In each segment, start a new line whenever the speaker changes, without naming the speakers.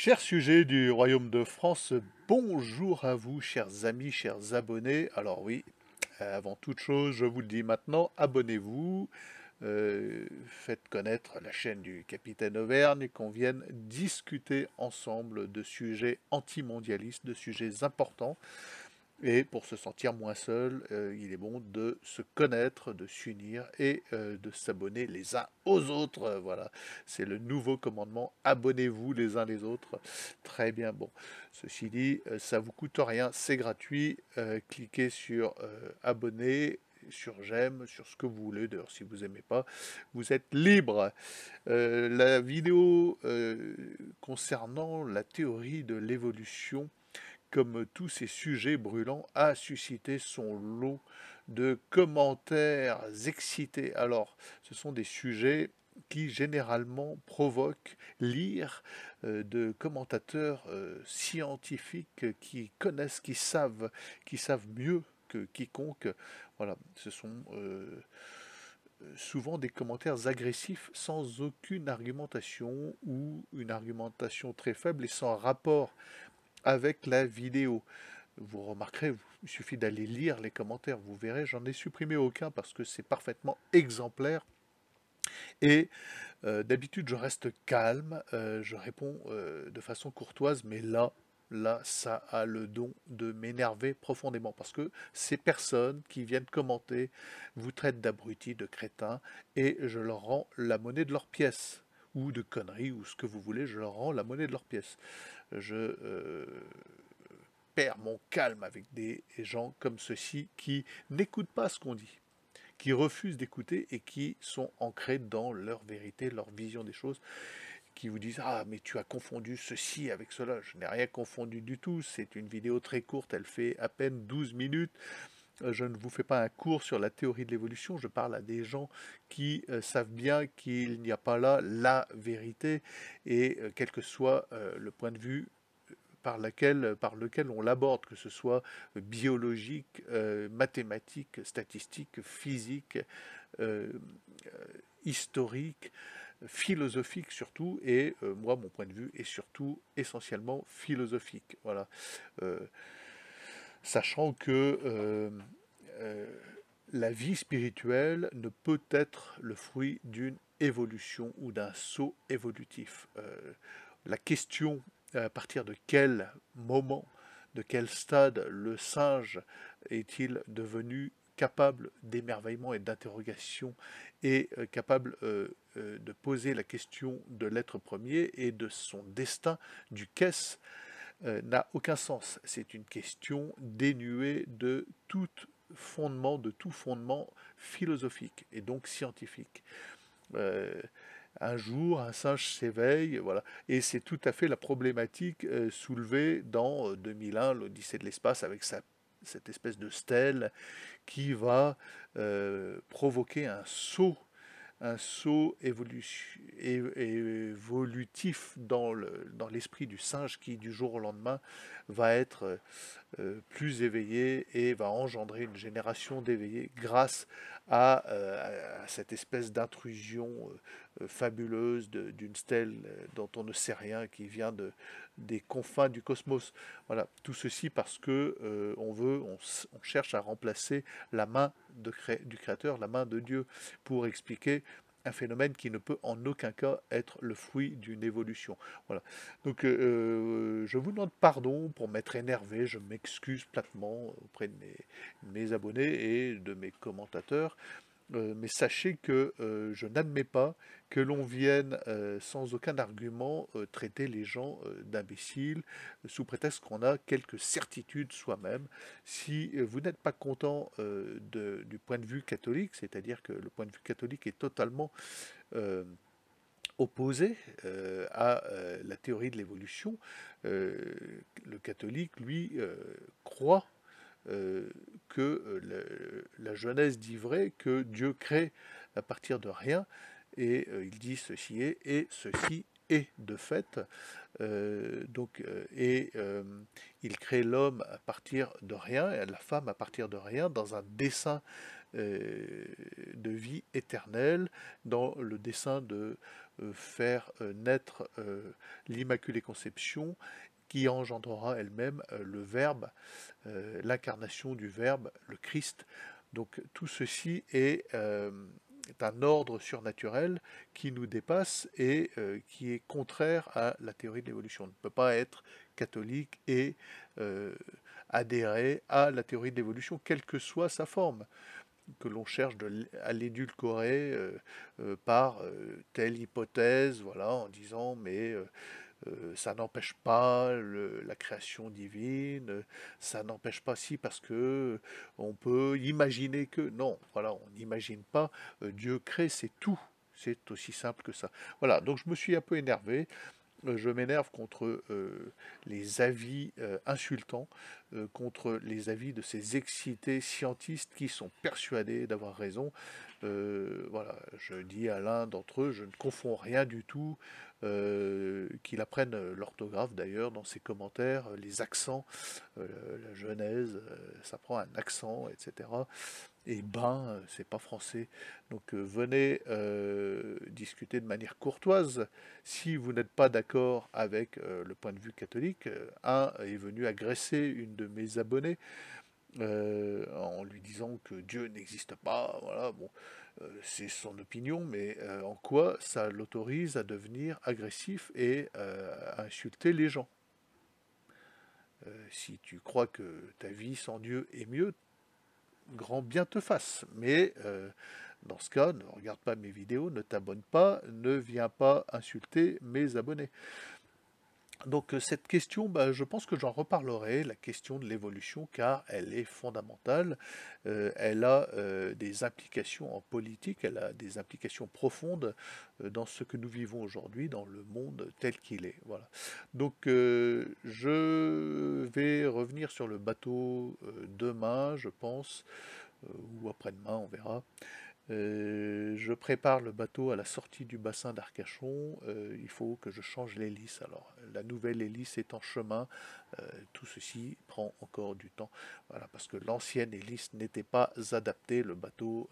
Chers sujets du Royaume de France, bonjour à vous, chers amis, chers abonnés. Alors oui, avant toute chose, je vous le dis maintenant, abonnez-vous, faites connaître la chaîne du Capitaine Auvergne, qu'on vienne discuter ensemble de sujets antimondialistes, de sujets importants. Et pour se sentir moins seul, il est bon de se connaître, de s'unir et de s'abonner les uns aux autres. Voilà, c'est le nouveau commandement. Abonnez-vous les uns les autres. Très bien. Bon, ceci dit, ça vous coûte rien, c'est gratuit. Cliquez sur abonner, sur j'aime, sur ce que vous voulez. D'ailleurs, si vous aimez pas, vous êtes libre. La vidéo concernant la théorie de l'évolution, comme tous ces sujets brûlants, a suscité son lot de commentaires excités. Alors, ce sont des sujets qui généralement provoquent l'ire de commentateurs scientifiques qui connaissent, qui savent mieux que quiconque. Voilà, ce sont souvent des commentaires agressifs sans aucune argumentation ou une argumentation très faible et sans rapport avec la vidéo. Vous remarquerez, il suffit d'aller lire les commentaires, vous verrez, j'en ai supprimé aucun parce que c'est parfaitement exemplaire. Et d'habitude, je reste calme, je réponds de façon courtoise, mais là, ça a le don de m'énerver profondément parce que ces personnes qui viennent commenter vous traitent d'abrutis, de crétins, et je leur rends la monnaie de leur pièce ou de conneries, ou ce que vous voulez, je leur rends la monnaie de leur pièce. Je perds mon calme avec des gens comme ceux-ci qui n'écoutent pas ce qu'on dit, qui refusent d'écouter et qui sont ancrés dans leur vérité, leur vision des choses, qui vous disent «Ah, mais tu as confondu ceci avec cela». Je n'ai rien confondu du tout, c'est une vidéo très courte, elle fait à peine 12 minutes. Je ne vous fais pas un cours sur la théorie de l'évolution, je parle à des gens qui savent bien qu'il n'y a pas là la vérité, et quel que soit le point de vue par lequel on l'aborde, que ce soit biologique, mathématique, statistique, physique, euh, historique, philosophique surtout, et moi mon point de vue est surtout essentiellement philosophique. Voilà. Euh, Sachant que euh, la vie spirituelle ne peut être le fruit d'une évolution ou d'un saut évolutif. La question à partir de quel moment, de quel stade le singe est-il devenu capable d'émerveillement et d'interrogation, et capable de poser la question de l'être premier et de son destin, du qu'est-ce, n'a aucun sens. C'est une question dénuée de tout fondement philosophique et donc scientifique. Euh, un jour, un singe s'éveille, voilà. Et c'est tout à fait la problématique soulevée dans 2001, l'Odyssée de l'espace, avec cette espèce de stèle qui va provoquer un saut évolutif dans l'esprit du singe qui, du jour au lendemain, va être plus éveillé et va engendrer une génération d'éveillés grâce à cette espèce d'intrusion fabuleuse d'une stèle dont on ne sait rien, qui vient des confins du cosmos. Voilà, tout ceci parce que on cherche à remplacer la main du Créateur, la main de Dieu, pour expliquer un phénomène qui ne peut en aucun cas être le fruit d'une évolution. Voilà. Donc je vous demande pardon pour m'être énervé, je m'excuse platement auprès de mes abonnés et de mes commentateurs. Mais sachez que je n'admets pas que l'on vienne sans aucun argument traiter les gens d'imbéciles sous prétexte qu'on a quelques certitudes soi-même. Si vous n'êtes pas content du point de vue catholique, c'est-à-dire que le point de vue catholique est totalement euh, opposé à la théorie de l'évolution, euh, le catholique, lui, croit euh, que la Genèse dit vrai, que Dieu crée à partir de rien, et il dit ceci est, et ceci est de fait. Il crée l'homme à partir de rien, et la femme à partir de rien, dans un dessein de vie éternelle, dans le dessein de faire naître l'Immaculée Conception, qui engendrera elle-même le Verbe, l'incarnation du Verbe, le Christ. Donc tout ceci est un ordre surnaturel qui nous dépasse et qui est contraire à la théorie de l'évolution. On ne peut pas être catholique et euh, adhérer à la théorie de l'évolution, quelle que soit sa forme, que l'on cherche à l'édulcorer par telle hypothèse, voilà, en disant mais ça n'empêche pas la création divine, ça n'empêche pas si parce que on peut imaginer que non, voilà, on n'imagine pas, Dieu crée, c'est tout. C'est aussi simple que ça. Voilà, donc je me suis un peu énervé. Je m'énerve contre les avis insultants, contre les avis de ces excités scientistes qui sont persuadés d'avoir raison. Voilà, je dis à l'un d'entre eux, je ne confonds rien du tout, qu'il apprenne l'orthographe d'ailleurs dans ses commentaires, les accents, la Genèse, ça prend un accent, etc. Et c'est pas français. Donc venez discuter de manière courtoise. Si vous n'êtes pas d'accord avec le point de vue catholique, un est venu agresser une de mes abonnées en lui disant que Dieu n'existe pas. Voilà, bon, c'est son opinion, mais en quoi ça l'autorise à devenir agressif et à insulter les gens? Si tu crois que ta vie sans Dieu est mieux, grand bien te fasse. Mais dans ce cas, ne regarde pas mes vidéos, ne t'abonne pas, ne viens pas insulter mes abonnés. Donc cette question, bah, je pense que j'en reparlerai, la question de l'évolution, car elle est fondamentale. Elle a des implications en politique, elle a des implications profondes dans ce que nous vivons aujourd'hui, dans le monde tel qu'il est. Voilà. Donc je vais revenir sur le bateau demain, je pense, ou après-demain, on verra. Je prépare le bateau à la sortie du bassin d'Arcachon. Il faut que je change l'hélice. Alors, la nouvelle hélice est en chemin. Tout ceci prend encore du temps. Voilà, parce que l'ancienne hélice n'était pas adaptée. Le bateau,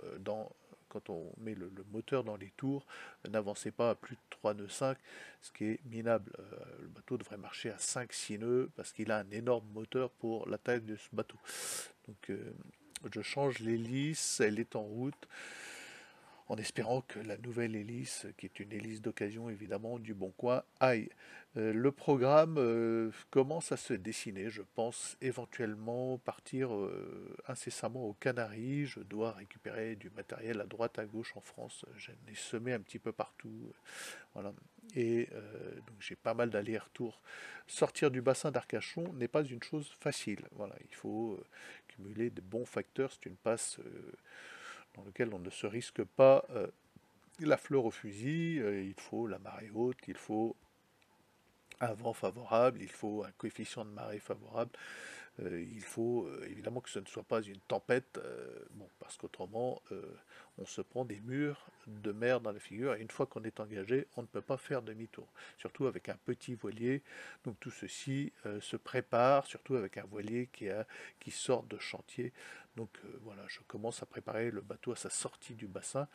quand on met le moteur dans les tours, n'avançait pas à plus de 3 nœuds 5, ce qui est minable. Le bateau devrait marcher à 5-6 nœuds parce qu'il a un énorme moteur pour la taille de ce bateau. Donc, je change l'hélice, elle est en route en espérant que la nouvelle hélice, qui est une hélice d'occasion évidemment du Bon Coin, aille. Le programme commence à se dessiner. Je pense éventuellement partir incessamment aux Canaries. Je dois récupérer du matériel à droite à gauche en France. J'en ai semé un petit peu partout. Voilà. Et donc j'ai pas mal d'allers-retours. Sortir du bassin d'Arcachon n'est pas une chose facile. Voilà, il faut cumuler de bons facteurs. C'est une passe dans lequel on ne se risque pas la fleur au fusil, il faut la marée haute, il faut un vent favorable, il faut un coefficient de marée favorable, il faut évidemment que ce ne soit pas une tempête, bon, parce qu'autrement on se prend des murs de mer dans la figure, et une fois qu'on est engagé, on ne peut pas faire demi-tour, surtout avec un petit voilier. Donc tout ceci se prépare, surtout avec un voilier qui sort de chantier. Donc voilà, je commence à préparer le bateau à sa sortie du bassin.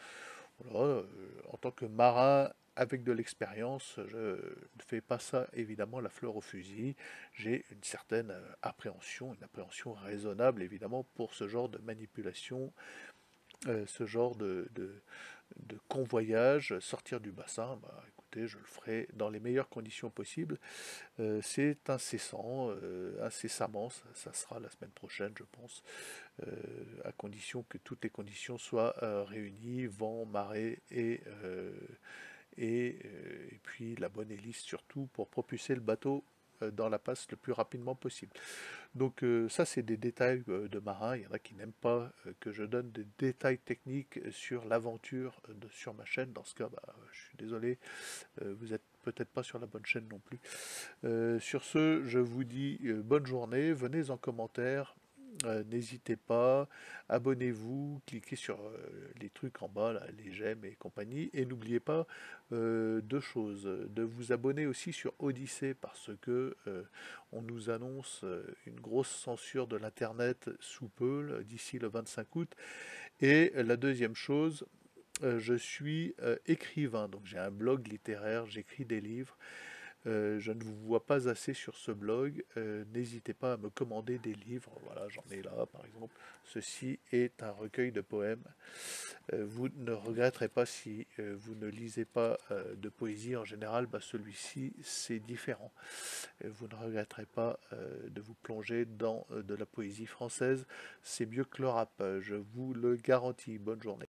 Voilà, en tant que marin avec de l'expérience, je ne fais pas ça évidemment la fleur au fusil. J'ai une certaine appréhension, une appréhension raisonnable évidemment pour ce genre de manipulation, ce genre de convoyage, sortir du bassin. Bah, écoutez, je le ferai dans les meilleures conditions possibles. C'est incessant, incessamment, ça sera la semaine prochaine, je pense, à condition que toutes les conditions soient réunies, vent, marée et puis la bonne hélice surtout pour propulser le bateau dans la passe le plus rapidement possible. Donc ça c'est des détails de marin, il y en a qui n'aiment pas que je donne des détails techniques sur l'aventure sur ma chaîne. Dans ce cas, bah, je suis désolé, vous n'êtes peut-être pas sur la bonne chaîne non plus. Sur ce, je vous dis bonne journée, venez en commentaire, N'hésitez pas, abonnez-vous, cliquez sur les trucs en bas, là, les j'aime et compagnie, et n'oubliez pas deux choses, de vous abonner aussi sur Odyssée parce que on nous annonce une grosse censure de l'internet sous peu, d'ici le 25 août. Et la deuxième chose, je suis écrivain, donc j'ai un blog littéraire, j'écris des livres. Je ne vous vois pas assez sur ce blog. N'hésitez pas à me commander des livres. Voilà, j'en ai là, par exemple. Ceci est un recueil de poèmes. Vous ne regretterez pas si vous ne lisez pas de poésie en général. Bah, celui-ci, c'est différent. Vous ne regretterez pas de vous plonger dans de la poésie française. C'est mieux que le rap, je vous le garantis. Bonne journée.